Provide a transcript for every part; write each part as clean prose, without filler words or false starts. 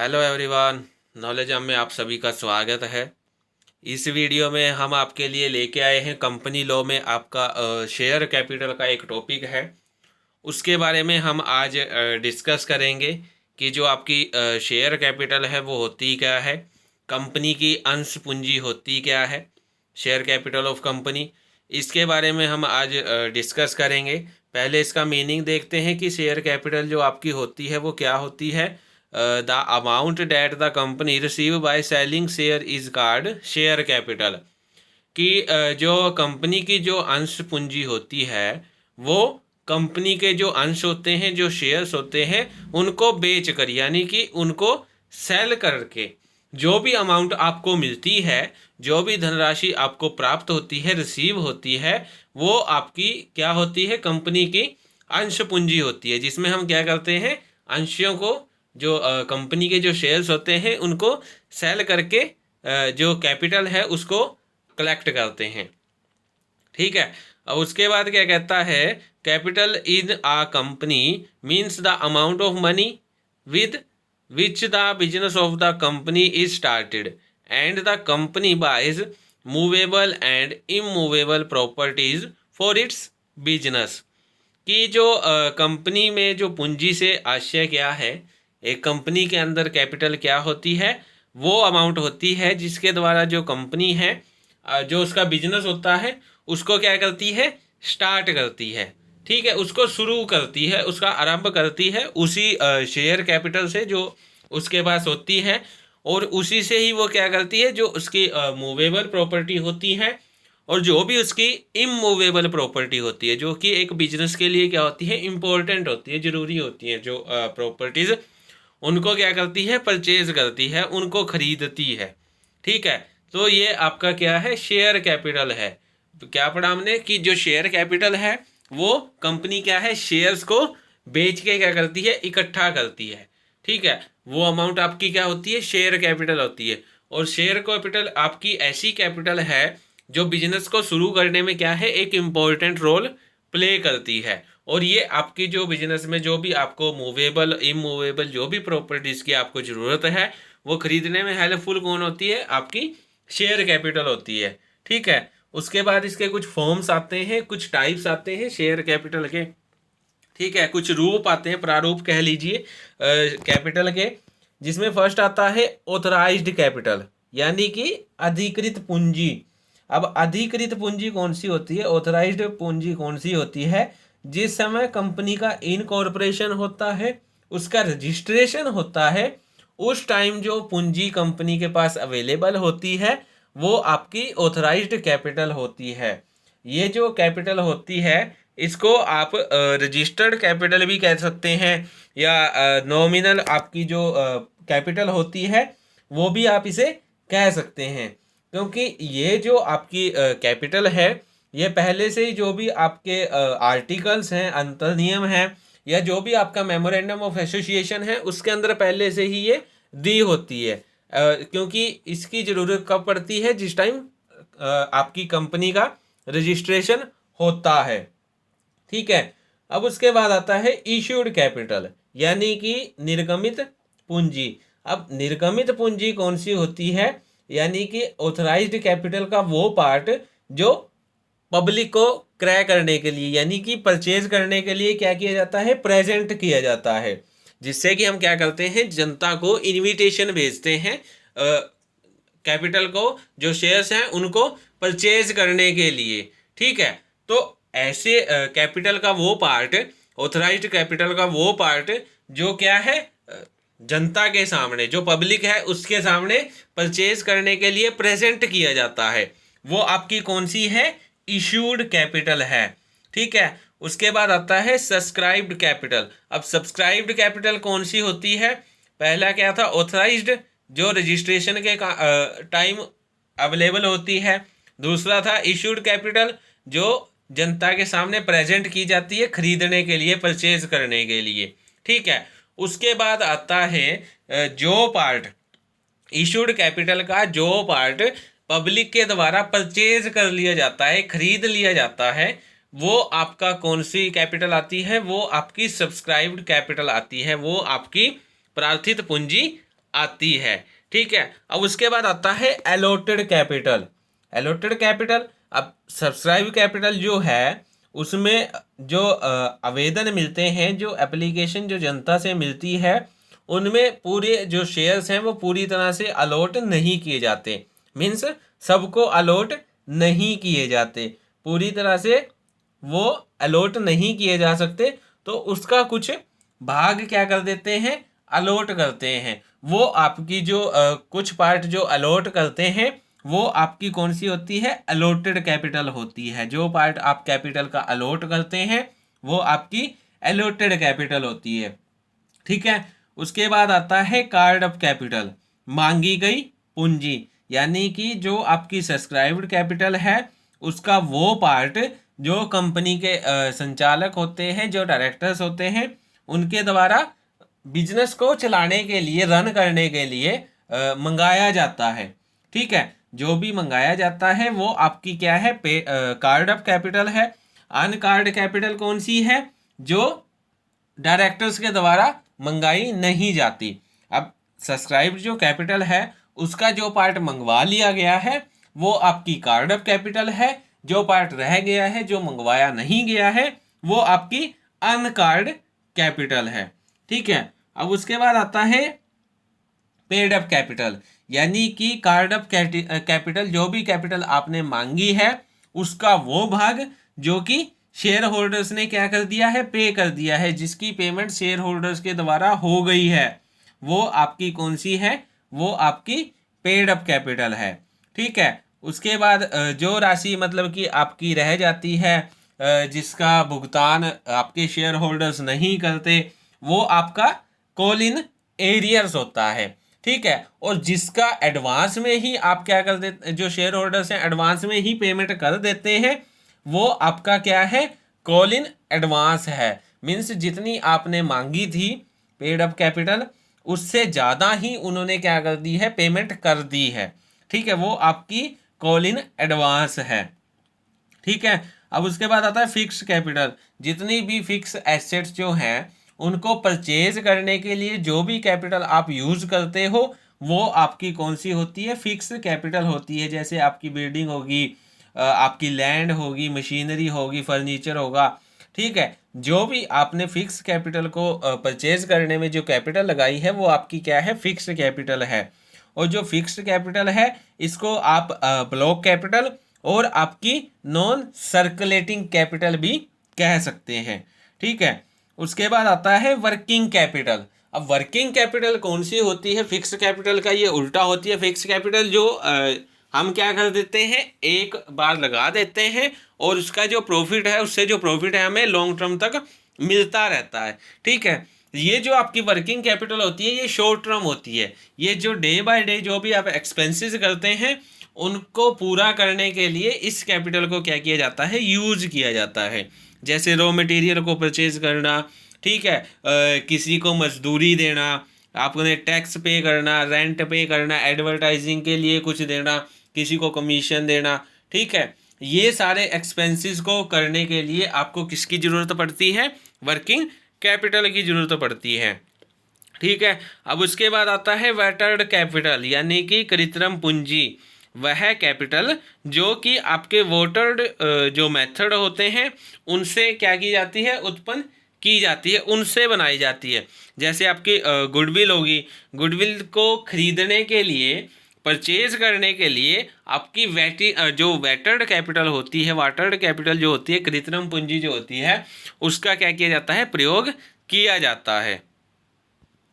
Hello everyone, knowledge hub में आप सभी का स्वागत है। इस वीडियो में हम आपके लिए लेके आए हैं कंपनी लॉ में आपका शेयर कैपिटल का एक टॉपिक है। उसके बारे में हम आज डिस्कस करेंगे कि जो आपकी शेयर कैपिटल है वो होती क्या है, कंपनी की अंश पूंजी होती क्या है, शेयर कैपिटल ऑफ कंपनी। इसके बारे में हम आज डिस्कस करेंगे। पहले इसका मीनिंग देखते हैं कि शेयर कैपिटल जो आपकी होती है वो क्या होती है। The amount that the company receive by selling share is called share capital. कि जो कंपनी की जो अंश पूंजी होती है वो कंपनी के जो अंश होते हैं, जो शेयर्स होते हैं, उनको बेच कर यानी कि उनको सेल करके जो भी अमाउंट आपको मिलती है, जो भी धनराशि आपको प्राप्त होती है, रिसीव होती है, वो आपकी क्या होती है, कंपनी की अंश पूंजी होती है। जिसमें हम क्या करते हैं, अंशों को, जो कंपनी के जो शेयर्स होते हैं उनको सेल करके जो कैपिटल है उसको कलेक्ट करते हैं। ठीक है। और उसके बाद क्या कहता है, capital in a company means the amount of money with which the business of the company is started and the company buys movable and immovable properties for its business. कि जो कंपनी में जो पूंजी से आशय क्या है, एक कंपनी के अंदर कैपिटल क्या होती है, वो अमाउंट होती है जिसके द्वारा जो कंपनी है, जो उसका बिजनेस होता है उसको क्या करती है, स्टार्ट करती है। ठीक है, उसको शुरू करती है, उसका आरंभ करती है उसी शेयर कैपिटल से जो उसके पास होती है। और उसी से ही वो क्या करती है, जो उसकी मूवेबल प्रॉपर्टी होती है और जो भी उसकी इमूवेबल प्रॉपर्टी होती है, जो कि एक बिजनेस के लिए क्या होती है, इम्पोर्टेंट होती है, ज़रूरी होती है, जो प्रॉपर्टीज़, उनको क्या करती है, परचेज करती है, उनको खरीदती है। ठीक है। तो ये आपका क्या है, शेयर कैपिटल है। तो क्या पढ़ा हमने कि जो शेयर कैपिटल है वो कंपनी क्या है, शेयर्स को बेच के क्या करती है, इकट्ठा करती है। ठीक है। वो अमाउंट आपकी क्या होती है, शेयर कैपिटल होती है। और शेयर कैपिटल आपकी ऐसी कैपिटल है जो बिजनेस को शुरू करने में क्या है, एक इम्पोर्टेंट रोल प्ले करती है। और ये आपकी जो बिजनेस में जो भी आपको मूवेबल इमूवेबल जो भी प्रॉपर्टीज़ की आपको ज़रूरत है वो खरीदने में हेल्पफुल कौन होती है, आपकी शेयर कैपिटल होती है। ठीक है। उसके बाद इसके कुछ फॉर्म्स आते हैं, कुछ टाइप्स आते हैं शेयर कैपिटल के। ठीक है, कुछ रूप आते हैं, प्रारूप कह लीजिए कैपिटल के। जिसमें फर्स्ट आता है ऑथराइज्ड कैपिटल, यानी कि अधिकृत पूंजी। अब अधिकृत पूंजी कौन सी होती है, ऑथराइज्ड पूंजी कौन सी होती है, जिस समय कंपनी का इनकॉर्पोरेशन होता है, उसका रजिस्ट्रेशन होता है, उस टाइम जो पूंजी कंपनी के पास अवेलेबल होती है वो आपकी ऑथराइज्ड कैपिटल होती है। ये जो कैपिटल होती है इसको आप रजिस्टर्ड कैपिटल भी कह सकते हैं, या नॉमिनल आपकी जो कैपिटल होती है वो भी आप इसे कह सकते हैं। क्योंकि ये जो आपकी कैपिटल है ये पहले से ही जो भी आपके आर्टिकल्स हैं, अंतर्नियम हैं, या जो भी आपका मेमोरेंडम ऑफ एसोसिएशन है उसके अंदर पहले से ही ये दी होती है। क्योंकि इसकी ज़रूरत कब पड़ती है, जिस टाइम आपकी कंपनी का रजिस्ट्रेशन होता है। ठीक है। अब उसके बाद आता है इश्यूड कैपिटल, यानी कि निर्गमित पूंजी। अब निर्गमित पूंजी कौन सी होती है, यानी कि ऑथराइज्ड कैपिटल का वो पार्ट जो पब्लिक को क्रय करने के लिए, यानी कि परचेज करने के लिए क्या किया जाता है, प्रेजेंट किया जाता है। जिससे कि हम क्या करते हैं, जनता को इनविटेशन भेजते हैं कैपिटल को, जो शेयर्स हैं उनको परचेज करने के लिए। ठीक है। तो ऐसे कैपिटल का वो पार्ट, ऑथराइज्ड कैपिटल का वो पार्ट जो क्या है, जनता के सामने, जो पब्लिक है उसके सामने परचेज करने के लिए प्रेजेंट किया जाता है, वो आपकी कौन सी है, इश्यूड कैपिटल है। ठीक है। उसके बाद आता है सब्सक्राइब्ड कैपिटल। अब सब्सक्राइब्ड कैपिटल कौन सी होती है, पहला क्या था, ऑथराइज्ड, जो रजिस्ट्रेशन के टाइम अवेलेबल होती है। दूसरा था इश्यूड कैपिटल, जो जनता के सामने प्रेजेंट की जाती है खरीदने के लिए, परचेज करने के लिए। ठीक है। उसके बाद आता है जो पार्ट, इशूड कैपिटल का जो पार्ट पब्लिक के द्वारा परचेज कर लिया जाता है, खरीद लिया जाता है, वो आपका कौन सी कैपिटल आती है, वो आपकी सब्सक्राइब्ड कैपिटल आती है, वो आपकी प्रार्थित पूंजी आती है। ठीक है, अब उसके बाद आता है एलोटेड कैपिटल। एलोटेड कैपिटल, अब सब्सक्राइब कैपिटल जो है उसमें जो आवेदन मिलते हैं, जो एप्लीकेशन जो जनता से मिलती है, उनमें पूरे जो शेयर्स हैं वो पूरी तरह से अलॉट नहीं किए जाते। मीन्स सबको अलॉट नहीं किए जाते, पूरी तरह से वो अलॉट नहीं किए जा सकते। तो उसका कुछ भाग क्या कर देते हैं, अलॉट करते हैं। वो आपकी जो कुछ पार्ट जो अलॉट करते हैं वो आपकी कौन सी होती है, अलॉटेड कैपिटल होती है। जो पार्ट आप कैपिटल का अलॉट करते हैं वो आपकी अलॉटेड कैपिटल होती है। ठीक है, उसके बाद आता है कार्ड ऑफ कैपिटल, मांगी गई पूंजी। यानी कि जो आपकी सब्सक्राइब्ड कैपिटल है उसका वो पार्ट जो कंपनी के संचालक होते हैं, जो डायरेक्टर्स होते हैं, उनके द्वारा बिजनेस को चलाने के लिए, रन करने के लिए मंगाया जाता है। ठीक है, जो भी मंगाया जाता है वो आपकी क्या है, कार्ड ऑफ कैपिटल है। अनकार्ड कैपिटल कौन सी है, जो डायरेक्टर्स के द्वारा मंगाई नहीं जाती। अब सब्सक्राइब जो कैपिटल है उसका जो पार्ट मंगवा लिया गया है वो आपकी कार्ड ऑफ कैपिटल है। जो पार्ट रह गया है, जो मंगवाया नहीं गया है, वो आपकी अनकार्ड कैपिटल है। ठीक है, अब उसके बाद आता है पेड अप कैपिटल। यानी कि कार्ड अप कैपिटल, जो भी कैपिटल आपने मांगी है उसका वो भाग जो कि शेयर होल्डर्स ने क्या कर दिया है, पे कर दिया है, जिसकी पेमेंट शेयर होल्डर्स के द्वारा हो गई है, वो आपकी कौन सी है, वो आपकी पेड अप कैपिटल है। ठीक है, उसके बाद जो राशि मतलब कि आपकी रह जाती है, जिसका भुगतान आपके शेयर होल्डर्स नहीं करते, वो आपका कॉल इन एरियर्स होता है। ठीक है, और जिसका एडवांस में ही आप क्या कर देते, जो शेयर होल्डर्स हैं एडवांस में ही पेमेंट कर देते हैं, वो आपका क्या है, कॉल इन एडवांस है। मीन्स जितनी आपने मांगी थी पेड अप कैपिटल, उससे ज़्यादा ही उन्होंने क्या कर दी है, पेमेंट कर दी है। ठीक है, वो आपकी कॉल इन एडवांस है। ठीक है, अब उसके बाद आता है फिक्स कैपिटल। जितनी भी फिक्स एसेट्स जो हैं उनको परचेज करने के लिए जो भी कैपिटल आप यूज़ करते हो वो आपकी कौन सी होती है, फिक्स कैपिटल होती है। जैसे आपकी बिल्डिंग होगी, आपकी लैंड होगी, मशीनरी होगी, फर्नीचर होगा। ठीक है, जो भी आपने फिक्स कैपिटल को परचेज करने में जो कैपिटल लगाई है वो आपकी क्या है, फिक्स कैपिटल है। और जो फिक्स्ड कैपिटल है इसको आप ब्लॉक कैपिटल और आपकी नॉन सर्कुलेटिंग कैपिटल भी कह सकते हैं। ठीक है, उसके बाद आता है वर्किंग कैपिटल। अब वर्किंग कैपिटल कौन सी होती है, फिक्स कैपिटल का ये उल्टा होती है। फिक्स कैपिटल जो हम क्या कर देते हैं, एक बार लगा देते हैं और उसका जो प्रॉफिट है, उससे जो प्रॉफिट है हमें लॉन्ग टर्म तक मिलता रहता है। ठीक है, ये जो आपकी वर्किंग कैपिटल होती है ये शॉर्ट टर्म होती है। ये जो डे बाय डे जो भी आप एक्सपेंसेस करते हैं उनको पूरा करने के लिए इस कैपिटल को क्या किया जाता है, यूज किया जाता है। जैसे रॉ मटेरियल को परचेज करना, ठीक है, किसी को मजदूरी देना, आपने टैक्स पे करना, रेंट पे करना, एडवर्टाइजिंग के लिए कुछ देना, किसी को कमीशन देना। ठीक है, ये सारे एक्सपेंसेस को करने के लिए आपको किसकी ज़रूरत पड़ती है, वर्किंग कैपिटल की ज़रूरत पड़ती है। ठीक है, अब उसके बाद आता है वेटर्ड कैपिटल, यानी कि कृत्रिम पूंजी। वह कैपिटल जो कि आपके वोटर्ड जो मेथड होते हैं उनसे क्या की जाती है, उत्पन्न की जाती है, उनसे बनाई जाती है। जैसे आपकी गुडविल होगी, गुडविल को खरीदने के लिए, परचेज करने के लिए आपकी जो वेटर्ड कैपिटल होती है, वाटर्ड कैपिटल जो होती है, कृत्रिम पूंजी जो होती है, उसका क्या किया जाता है, प्रयोग किया जाता है।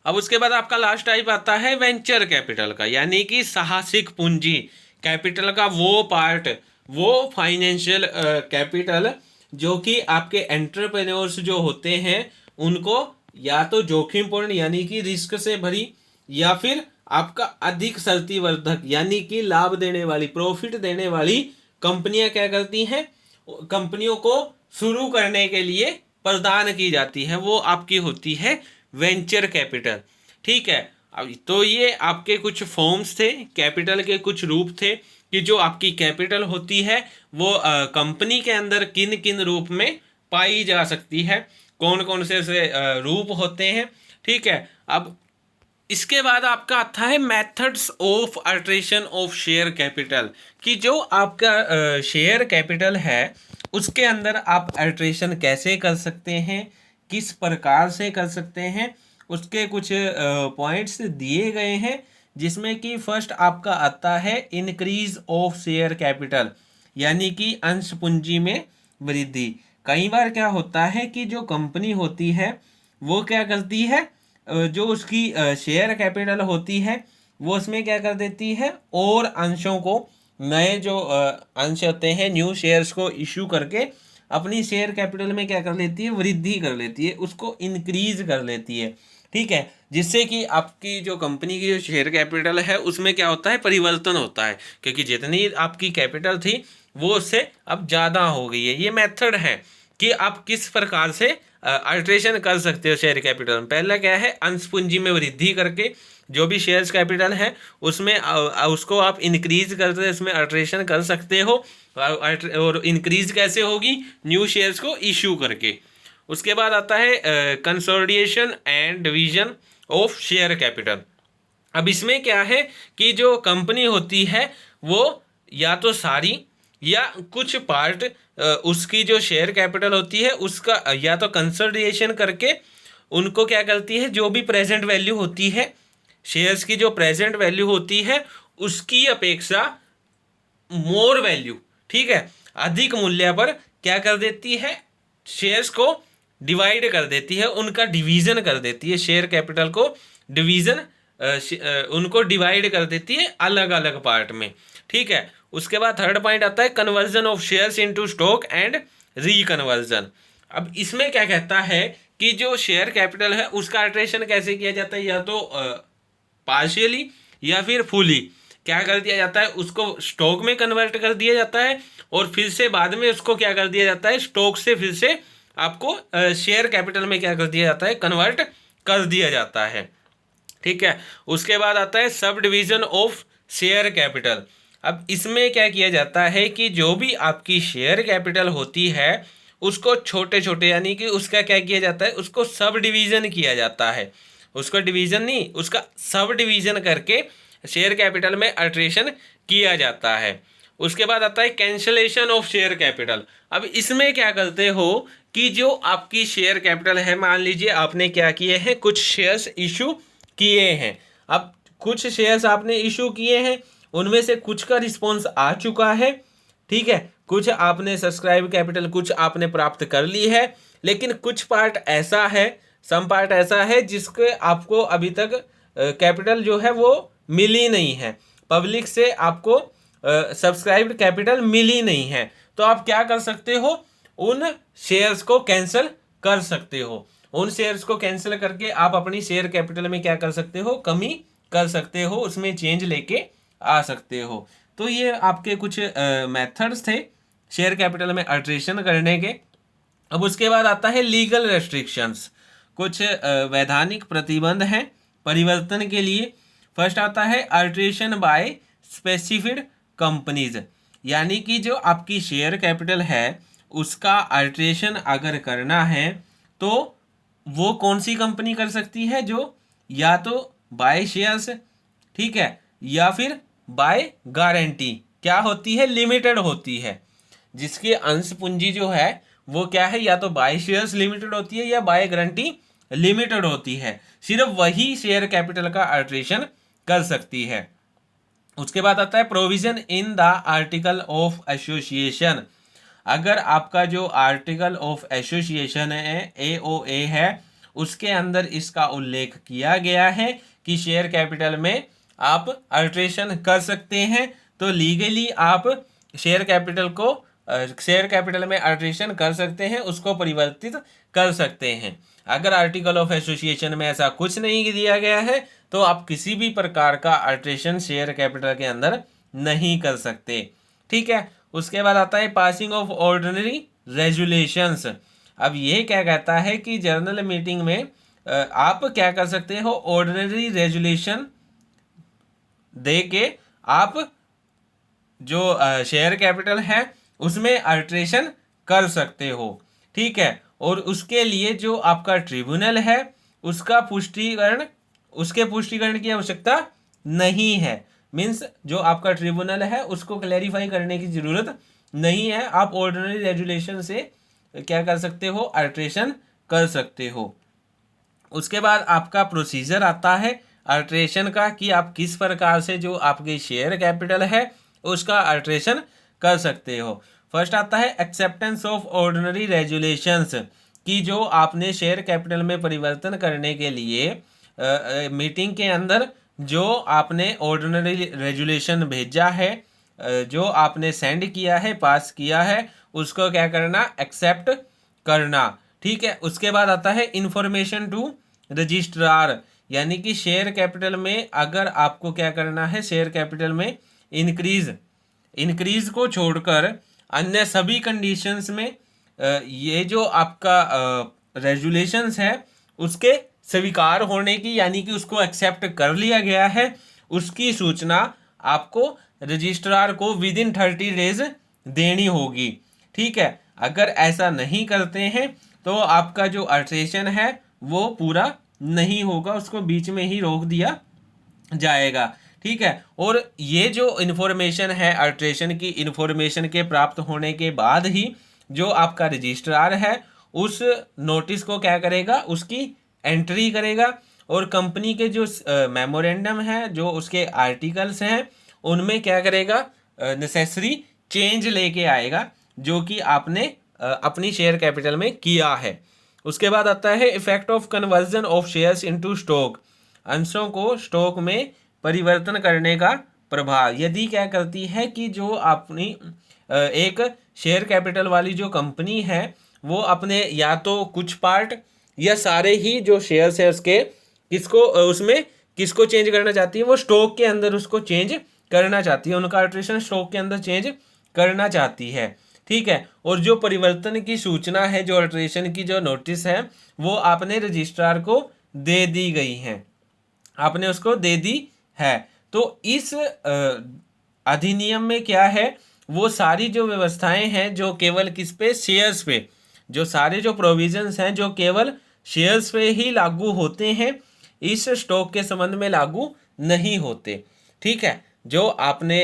अब उसके बाद आपका लास्ट टाइप आता है वेंचर कैपिटल का, यानी कि साहसिक पूंजी कैपिटल का वो पार्ट, वो फाइनेंशियल कैपिटल जो कि आपके एंटरप्रेन्योर्स जो होते हैं उनको या तो जोखिमपूर्ण यानी कि रिस्क से भरी, या फिर आपका अधिक शर्तीवर्धक यानी कि लाभ देने वाली, प्रॉफिट देने वाली कंपनियां क्या करती हैं, कंपनियों को शुरू करने के लिए प्रदान की जाती है, वो आपकी होती है वेंचर कैपिटल। ठीक है, अब तो ये आपके कुछ फॉर्म्स थे, कैपिटल के कुछ रूप थे कि जो आपकी कैपिटल होती है वो कंपनी के अंदर किन किन रूप में पाई जा सकती है, कौन कौन से रूप होते हैं। ठीक है, अब इसके बाद आपका आता है methods of alteration of share capital, कि जो आपका शेयर कैपिटल है उसके अंदर आप अल्ट्रेशन कैसे कर सकते हैं, किस प्रकार से कर सकते हैं, उसके कुछ पॉइंट्स दिए गए हैं। जिसमें कि फर्स्ट आपका आता है इंक्रीज ऑफ शेयर कैपिटल, यानी कि अंश पूंजी में वृद्धि। कई बार क्या होता है कि जो कंपनी होती है वो क्या करती है, जो उसकी शेयर कैपिटल होती है वो उसमें क्या कर देती है, और अंशों को, नए जो अंश होते हैं, न्यू शेयर्स को इशू करके अपनी शेयर कैपिटल में क्या कर लेती है, वृद्धि कर लेती है, उसको इंक्रीज कर लेती है। ठीक है, जिससे कि आपकी जो कंपनी की जो शेयर कैपिटल है उसमें क्या होता है, परिवर्तन होता है, क्योंकि जितनी आपकी कैपिटल थी वो उससे अब ज़्यादा हो गई है। ये मेथड है कि आप किस प्रकार से अल्ट्रेशन कर सकते हो शेयर कैपिटल में। पहला क्या है, अंश पूंजी में वृद्धि करके जो भी शेयर्स कैपिटल है उसमें उसको आप इंक्रीज करते, उसमें अल्ट्रेशन कर सकते हो। और इंक्रीज कैसे होगी, न्यू शेयर्स को इशू करके। उसके बाद आता है consolidation and division of share capital. अब इसमें क्या है कि जो कंपनी होती है वो या तो सारी या कुछ पार्ट उसकी जो शेयर कैपिटल होती है उसका या तो कंसोलिडेशन करके उनको क्या करती है, जो भी प्रेजेंट वैल्यू होती है शेयर्स की, जो प्रेजेंट वैल्यू होती है उसकी अपेक्षा मोर वैल्यू, ठीक है, अधिक मूल्य पर क्या कर देती है, शेयर्स को डिवाइड कर देती है, उनका डिवीजन कर देती है, शेयर कैपिटल को डिवीजन उनको डिवाइड कर देती है अलग अलग पार्ट में। ठीक है, उसके बाद थर्ड पॉइंट आता है conversion of shares into stock and reconversion. अब इसमें क्या कहता है कि जो शेयर कैपिटल है उसका अल्ट्रेशन कैसे किया जाता है, या तो पार्शियली या फिर फुली क्या कर दिया जाता है, उसको स्टॉक में कन्वर्ट कर दिया जाता है, और फिर से बाद में उसको क्या कर दिया जाता है, स्टॉक से फिर से आपको शेयर कैपिटल में क्या कर दिया जाता है, कन्वर्ट कर दिया जाता है। ठीक है, उसके बाद आता है sub division of share capital. अब इसमें क्या किया जाता है कि जो भी आपकी शेयर कैपिटल होती है उसको छोटे छोटे, यानी कि उसका क्या किया जाता है, उसको सब डिवीजन किया जाता है, उसको डिवीजन नहीं, उसका सब डिवीजन करके शेयर कैपिटल में अल्ट्रेशन किया जाता है। उसके बाद आता है कैंसलेशन ऑफ शेयर कैपिटल। अब इसमें क्या करते हो कि जो आपकी शेयर कैपिटल है, मान लीजिए आपने क्या किए हैं, कुछ शेयर्स इशू किए हैं। अब कुछ शेयर्स आपने इशू किए हैं, उनमें से कुछ का रिस्पॉन्स आ चुका है, ठीक है, कुछ आपने सब्सक्राइब कैपिटल कुछ आपने प्राप्त कर ली है, लेकिन कुछ पार्ट ऐसा है, सम पार्ट ऐसा है जिसके आपको अभी तक कैपिटल जो है वो मिली नहीं है, पब्लिक से आपको सब्सक्राइब्ड कैपिटल मिली नहीं है। तो आप क्या कर सकते हो, उन शेयर्स को कैंसिल कर सकते हो, उन शेयर्स को कैंसिल करके आप अपनी शेयर कैपिटल में क्या कर सकते हो, कमी कर सकते हो, उसमें चेंज लेके आ सकते हो। तो ये आपके कुछ मेथड्स थे शेयर कैपिटल में अल्ट्रेशन करने के। अब उसके बाद आता है लीगल रेस्ट्रिक्शंस, कुछ वैधानिक प्रतिबंध हैं परिवर्तन के लिए। फर्स्ट आता है अल्ट्रेशन बाय स्पेसिफिड कंपनीज, यानी कि जो आपकी शेयर कैपिटल है उसका अल्ट्रेशन अगर करना है तो वो कौन सी कंपनी कर सकती है, जो या तो बाय शेयर्स, ठीक है, या फिर बाय गारंटी क्या होती है, लिमिटेड होती है, जिसकी अंश पूंजी जो है वो क्या है, या तो बाय शेयर्स लिमिटेड होती है या बाय गारंटी लिमिटेड होती है, सिर्फ वही शेयर कैपिटल का अल्ट्रेशन कर सकती है। उसके बाद आता है provision in the article of association. अगर आपका जो आर्टिकल ऑफ एसोसिएशन है, AOA है, उसके अंदर इसका उल्लेख किया गया है कि शेयर कैपिटल में आप अल्ट्रेशन कर सकते हैं, तो लीगली आप शेयर कैपिटल में अल्ट्रेशन कर सकते हैं, उसको परिवर्तित कर सकते हैं। अगर आर्टिकल ऑफ एसोसिएशन में ऐसा कुछ नहीं दिया गया है तो आप किसी भी प्रकार का अल्ट्रेशन शेयर कैपिटल के अंदर नहीं कर सकते। ठीक है, उसके बाद आता है पासिंग ऑफ ऑर्डिनरी रेजुलेशंस। अब ये क्या कहता है कि जनरल मीटिंग में आप क्या कर सकते हो, ऑर्डिनरी रेजुलेशन दे के आप जो शेयर कैपिटल है उसमें अल्ट्रेशन कर सकते हो। ठीक है, और उसके लिए जो आपका ट्रिब्यूनल है उसका पुष्टिकरण उसके पुष्टिकरण की आवश्यकता नहीं है। मीन्स जो आपका ट्रिब्यूनल है उसको क्लैरिफाई करने की जरूरत नहीं है, आप ऑर्डिनरी रेजुलेशन से क्या कर सकते हो, अल्ट्रेशन कर सकते हो। उसके बाद आपका प्रोसीजर आता है अल्ट्रेशन का कि आप किस प्रकार से जो आपके शेयर कैपिटल है उसका अल्ट्रेशन कर सकते हो। फर्स्ट आता है एक्सेप्टेंस ऑफ ऑर्डिनरी रेजुलेशंस, कि जो आपने शेयर कैपिटल में परिवर्तन करने के लिए मीटिंग के अंदर जो आपने ऑर्डिनरी रेजुलेशन भेजा है, जो आपने सेंड किया है, पास किया है, उसको क्या करना, एक्सेप्ट करना। ठीक है। उसके बाद आता है इंफॉर्मेशन टू रजिस्ट्रार, यानी कि शेयर कैपिटल में अगर आपको क्या करना है, शेयर कैपिटल में इंक्रीज को छोड़कर अन्य सभी कंडीशंस में ये जो आपका रेजुलेशंस है उसके स्वीकार होने की, यानी कि उसको एक्सेप्ट कर लिया गया है, उसकी सूचना आपको रजिस्ट्रार को विद इन 30 डेज देनी होगी। ठीक है। अगर ऐसा नहीं करते हैं तो आपका जो अल्ट्रेशन है वो पूरा नहीं होगा, उसको बीच में ही रोक दिया जाएगा। ठीक है। और ये जो इन्फॉर्मेशन है, अल्ट्रेशन की इन्फॉर्मेशन के प्राप्त होने के बाद ही जो आपका रजिस्ट्रार है उस नोटिस को क्या करेगा, उसकी एंट्री करेगा, और कंपनी के जो मेमोरेंडम है, जो उसके आर्टिकल्स हैं, उनमें क्या करेगा, नेसेसरी चेंज लेके आएगा जो कि आपने अपनी शेयर कैपिटल में किया है। उसके बाद आता है effect of conversion of shares into stock, अंशों को स्टॉक में परिवर्तन करने का प्रभाव। यदि क्या करती है कि जो अपनी एक शेयर कैपिटल वाली जो कंपनी है वो अपने या तो कुछ पार्ट या सारे ही जो शेयर्स है उसके उसमें किसको चेंज करना चाहती है, वो स्टॉक के अंदर उसको चेंज करना चाहती है, उनका अल्ट्रेशन स्टॉक के अंदर चेंज करना चाहती है। ठीक है। और जो परिवर्तन की सूचना है, जो अल्ट्रेशन की जो नोटिस है, वो आपने रजिस्ट्रार को दे दी गई है, आपने उसको दे दी है। तो इस अधिनियम में क्या है, वो सारी जो व्यवस्थाएं हैं जो केवल किस पे, शेयर्स पे, जो सारे जो प्रोविजंस हैं जो केवल शेयर्स पे ही लागू होते हैं, इस स्टॉक के संबंध में लागू नहीं होते। ठीक है। जो आपने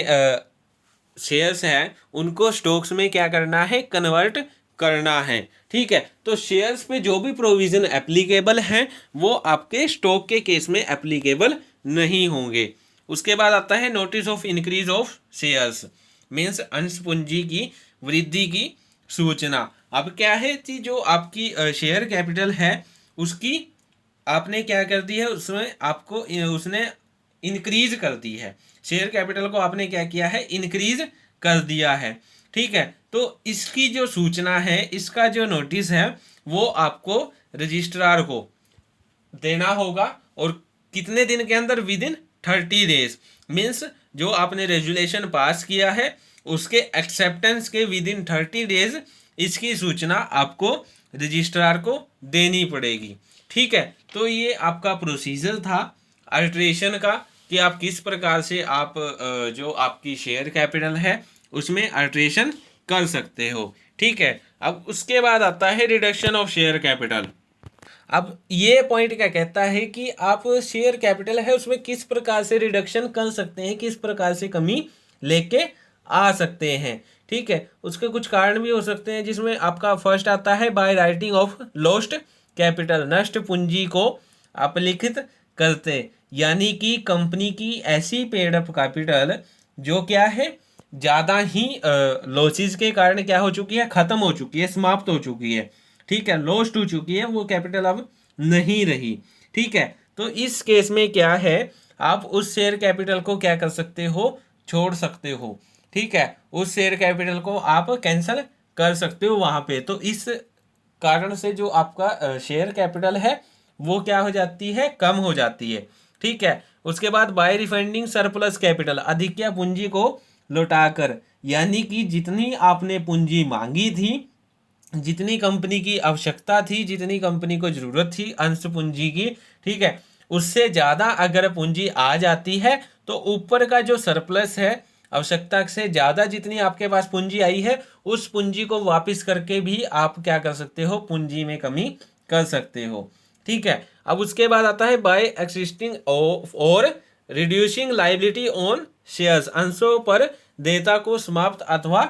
शेयर्स हैं उनको स्टॉक्स में क्या करना है, कन्वर्ट करना है। ठीक है। तो शेयर्स पे जो भी प्रोविजन एप्लीकेबल हैं वो आपके स्टॉक के केस में एप्लीकेबल नहीं होंगे। उसके बाद आता है notice of increase of shares, means अंश पूंजी की वृद्धि की सूचना। अब क्या है कि जो आपकी शेयर कैपिटल है उसकी आपने क्या कर दी है, उसमें आपको उसने इंक्रीज कर दी है, शेयर कैपिटल को आपने क्या किया है, इंक्रीज कर दिया है। ठीक है। तो इसकी जो सूचना है, इसका जो नोटिस है वो आपको रजिस्ट्रार को देना होगा, और कितने दिन के अंदर, विद इन 30 डेज, मीन्स जो आपने रेजुलेशन पास किया है उसके एक्सेप्टेंस के विद इन 30 डेज इसकी सूचना आपको रजिस्ट्रार को देनी पड़ेगी। ठीक है। तो ये आपका प्रोसीजर था अल्ट्रेशन का, कि आप किस प्रकार से आप जो आपकी शेयर कैपिटल है उसमें अल्ट्रेशन कर सकते हो। ठीक है। अब उसके बाद आता है रिडक्शन ऑफ शेयर कैपिटल। अब ये पॉइंट क्या कहता है कि आप शेयर कैपिटल है उसमें किस प्रकार से रिडक्शन कर सकते हैं, किस प्रकार से कमी लेके आ सकते हैं। ठीक है। उसके कुछ कारण भी हो सकते हैं, जिसमें आपका फर्स्ट आता है by writing of lost capital, नष्ट पूंजी को अपलिखित करते, यानी कि कंपनी की ऐसी पेड अप कैपिटल जो क्या है, ज़्यादा ही लॉसेस के कारण क्या हो चुकी है, ख़त्म हो चुकी है, समाप्त हो चुकी है। ठीक है। लॉस्ट हो चुकी है, वो कैपिटल अब नहीं रही। ठीक है। तो इस केस में क्या है, आप उस शेयर कैपिटल को क्या कर सकते हो, छोड़ सकते हो। ठीक है। उस शेयर कैपिटल को आप कैंसिल कर सकते हो वहाँ पे। तो इस कारण से जो आपका शेयर कैपिटल है वो क्या हो जाती है, कम हो जाती है। ठीक है। उसके बाद बाय रिफंडिंग सरप्लस कैपिटल, अधिक्य पूंजी को लौटाकर, यानी कि जितनी आपने पूंजी मांगी थी, जितनी कंपनी की आवश्यकता थी, जितनी कंपनी को जरूरत थी अंश पूंजी की, ठीक है, उससे ज़्यादा अगर पूंजी आ जाती है तो ऊपर का जो सरप्लस है, आवश्यकता से ज़्यादा जितनी आपके पास पूंजी आई है, उस पूंजी को वापस करके भी आप क्या कर सकते हो, पूंजी में कमी कर सकते हो। ठीक है। अब उसके बाद आता है बाय एक्सिस्टिंग और रिड्यूसिंग लाइबिलिटी ऑन शेयर्स, अंशों पर देयता को समाप्त अथवा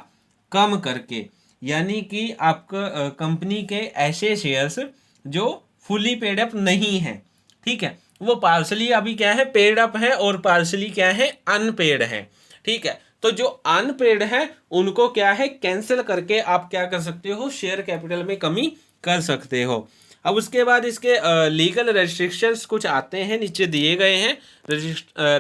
कम करके, यानी कि आपका कंपनी के ऐसे शेयर्स जो फुली पेड अप नहीं है, ठीक है, वो पार्सली अभी क्या है पेड अप है और पार्सली क्या है अनपेड है, ठीक है। तो जो अनपेड है उनको क्या है कैंसिल करके आप क्या कर सकते हो शेयर कैपिटल में कमी कर सकते हो। अब उसके बाद इसके लीगल रेस्ट्रिक्शंस कुछ आते हैं, नीचे दिए गए हैं।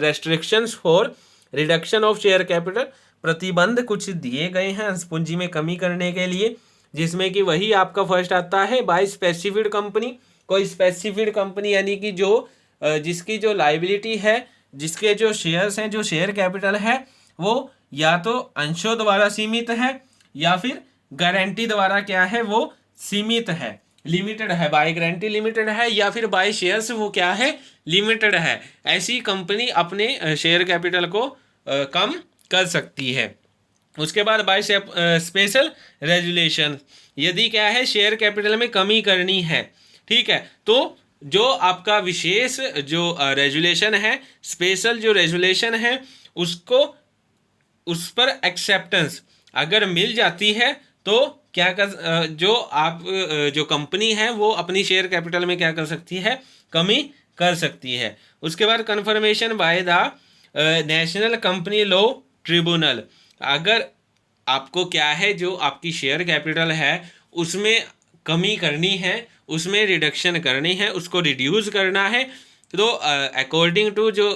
Restrictions for reduction of share capital, प्रतिबंध कुछ दिए गए हैं अंश पूंजी में कमी करने के लिए, जिसमें कि वही आपका फर्स्ट आता है बाय स्पेसिफिड कंपनी। कोई स्पेसिफिड कंपनी यानी कि जो जिसकी जो लाइबिलिटी है, जिसके जो शेयर्स हैं, जो शेयर कैपिटल है, वो या तो अंशों द्वारा सीमित है या फिर गारंटी द्वारा क्या है वो सीमित है, लिमिटेड है, बाय गारंटी लिमिटेड है या फिर बाय शेयर्स वो क्या है लिमिटेड है। ऐसी कंपनी अपने शेयर कैपिटल को कम कर सकती है। उसके बाद बाय स्पेशल रेजुलेशन, यदि क्या है शेयर कैपिटल में कमी करनी है, ठीक है, तो जो आपका विशेष जो रेजुलेशन है, स्पेशल जो रेजुलेशन है, उसको उस पर एक्सेप्टेंस अगर मिल जाती है तो क्या कर जो आप जो कंपनी है वो अपनी शेयर कैपिटल में क्या कर सकती है कमी कर सकती है। उसके बाद conformation by the national company law tribunal, अगर आपको क्या है जो आपकी शेयर कैपिटल है उसमें कमी करनी है, उसमें रिडक्शन करनी है, उसको रिड्यूस करना है, तो अकॉर्डिंग टू जो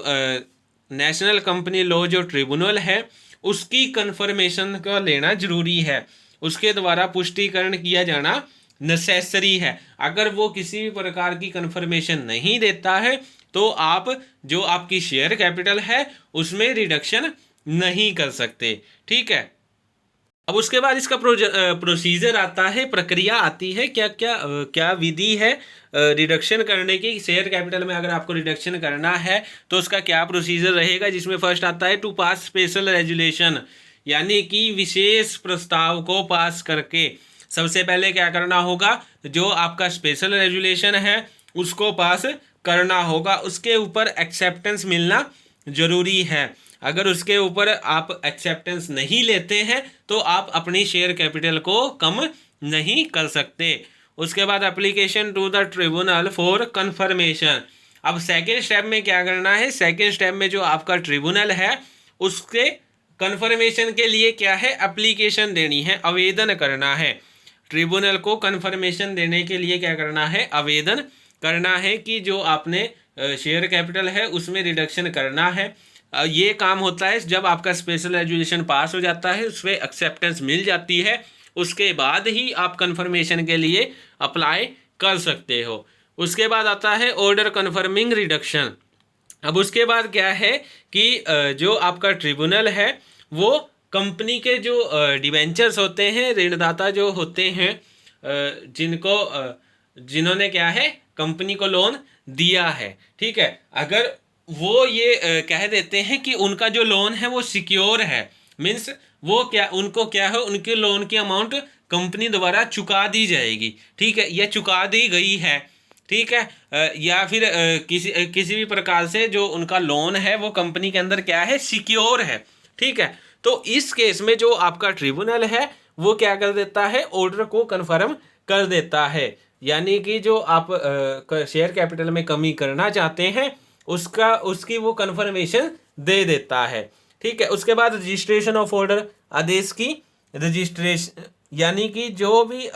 नेशनल कंपनी लॉ जो ट्रिब्यूनल है उसकी कन्फर्मेशन का लेना जरूरी है, उसके द्वारा पुष्टिकरण किया जाना नेसेसरी है। अगर वो किसी भी प्रकार की कन्फर्मेशन नहीं देता है तो आप जो आपकी शेयर कैपिटल है उसमें रिडक्शन नहीं कर सकते, ठीक है। अब उसके बाद इसका प्रोसीजर आता है, प्रक्रिया आती है, क्या क्या क्या विधि है रिडक्शन करने की। शेयर कैपिटल में अगर आपको रिडक्शन करना है तो उसका क्या प्रोसीजर रहेगा, जिसमें फर्स्ट आता है टू पास स्पेशल रेजुलेशन, यानी कि विशेष प्रस्ताव को पास करके सबसे पहले क्या करना होगा, जो आपका स्पेशल रेजुलेशन है उसको पास करना होगा, उसके ऊपर एक्सेप्टेंस मिलना जरूरी है। अगर उसके ऊपर आप एक्सेप्टेंस नहीं लेते हैं तो आप अपनी शेयर कैपिटल को कम नहीं कर सकते। उसके बाद application to the tribunal for confirmation. अब सेकेंड स्टेप में क्या करना है, सेकेंड स्टेप में जो आपका ट्रिब्यूनल है उसके कन्फर्मेशन के लिए क्या है एप्लीकेशन देनी है, आवेदन करना है। ट्रिब्यूनल को कन्फर्मेशन देने के लिए क्या करना है, आवेदन करना है कि जो आपने शेयर कैपिटल है उसमें रिडक्शन करना है। ये काम होता है जब आपका स्पेशल रेजुलेशन पास हो जाता है, उस पर एक्सेप्टेंस मिल जाती है, उसके बाद ही आप कन्फर्मेशन के लिए अप्लाई कर सकते हो। उसके बाद आता है ऑर्डर कन्फर्मिंग रिडक्शन। अब उसके बाद क्या है कि जो आपका ट्रिब्यूनल है वो कंपनी के जो डिवेंचर्स होते हैं, ऋणदाता जो होते हैं, जिन्होंने क्या है कंपनी को लोन दिया है, ठीक है, अगर वो ये कह देते हैं कि उनका जो लोन है वो सिक्योर है, मीन्स वो क्या उनको क्या है उनके लोन की अमाउंट कंपनी द्वारा चुका दी जाएगी, ठीक है, या चुका दी गई है, ठीक है, या फिर किसी भी प्रकार से जो उनका लोन है वो कंपनी के अंदर क्या है सिक्योर है, ठीक है। तो इस केस में जो आपका ट्रिब्यूनल है वो क्या कर देता है ऑर्डर को कन्फर्म कर देता है, यानी कि जो आप शेयर कैपिटल में कमी करना चाहते हैं उसकी वो कन्फर्मेशन दे देता है, ठीक है। उसके बाद रजिस्ट्रेशन ऑफ ऑर्डर, आदेश की रजिस्ट्रेशन, यानी कि जो भी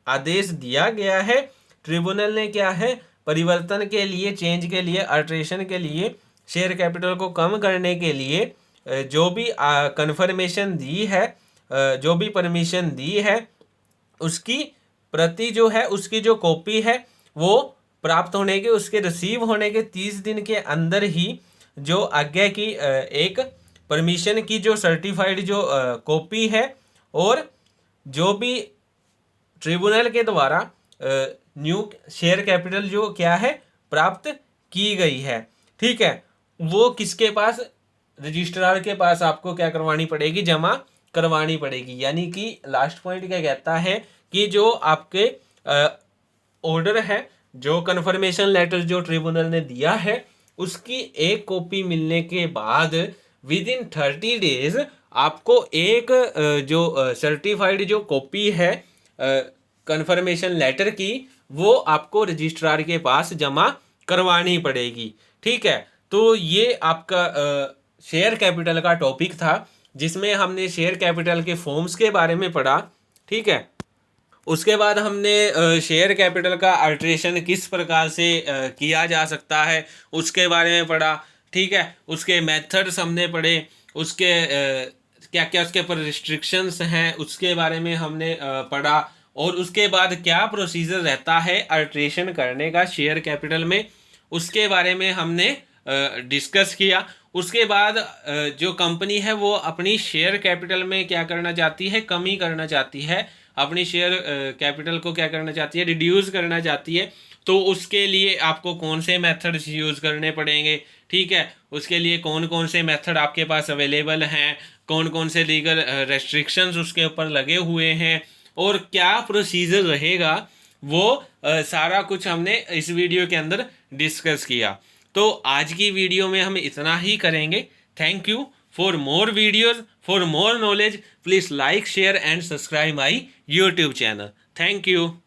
आदेश दिया गया है ट्रिब्यूनल ने क्या है परिवर्तन के लिए, चेंज के लिए, अल्ट्रेशन के लिए, शेयर कैपिटल को कम करने के लिए जो भी कन्फर्मेशन दी है, जो भी परमिशन दी है, उसकी प्रति जो है उसकी जो कॉपी है वो प्राप्त होने के, उसके रिसीव होने के 30 दिन के अंदर ही जो आज्ञा की एक परमिशन की जो सर्टिफाइड जो कॉपी है और जो भी ट्रिब्यूनल के द्वारा न्यू शेयर कैपिटल जो क्या है प्राप्त की गई है, ठीक है, वो किसके पास, रजिस्ट्रार के पास आपको क्या करवानी पड़ेगी, जमा करवानी पड़ेगी। यानी कि लास्ट पॉइंट क्या कहता है कि जो आपके ऑर्डर है जो कन्फर्मेशन लेटर जो ट्रिब्यूनल ने दिया है उसकी एक कॉपी मिलने के बाद विद इन 30 डेज आपको एक जो सर्टिफाइड जो कॉपी है कन्फर्मेशन लेटर की, वो आपको रजिस्ट्रार के पास जमा करवानी पड़ेगी। ठीक है, तो ये आपका शेयर कैपिटल का टॉपिक था, जिसमें हमने शेयर कैपिटल के फॉर्म्स के बारे में पढ़ा। ठीक है, उसके बाद हमने शेयर कैपिटल का अल्ट्रेशन किस प्रकार से किया जा सकता है उसके बारे में पढ़ा। ठीक है, उसके मेथड्स हमने पढ़े, उसके क्या क्या उसके ऊपर रिस्ट्रिक्शंस हैं उसके बारे में हमने पढ़ा, और उसके बाद क्या प्रोसीजर रहता है अल्ट्रेशन करने का शेयर कैपिटल में, उसके बारे में हमने डिस्कस किया। उसके बाद जो कंपनी है वो अपनी शेयर कैपिटल में क्या करना चाहती है, कमी करना चाहती है, अपनी शेयर कैपिटल को क्या करना चाहती है, रिड्यूस करना चाहती है। तो उसके लिए आपको कौन से मेथड्स यूज़ करने पड़ेंगे। ठीक है, उसके लिए कौन कौन से मेथड आपके पास अवेलेबल हैं, कौन कौन से लीगल रेस्ट्रिक्शंस उसके ऊपर लगे हुए हैं, और क्या प्रोसीजर रहेगा, वो सारा कुछ हमने इस वीडियो के अंदर डिस्कस किया। तो आज की वीडियो में हम इतना ही करेंगे। Thank you. For more videos, for more knowledge, please like, share and subscribe my YouTube channel. Thank you.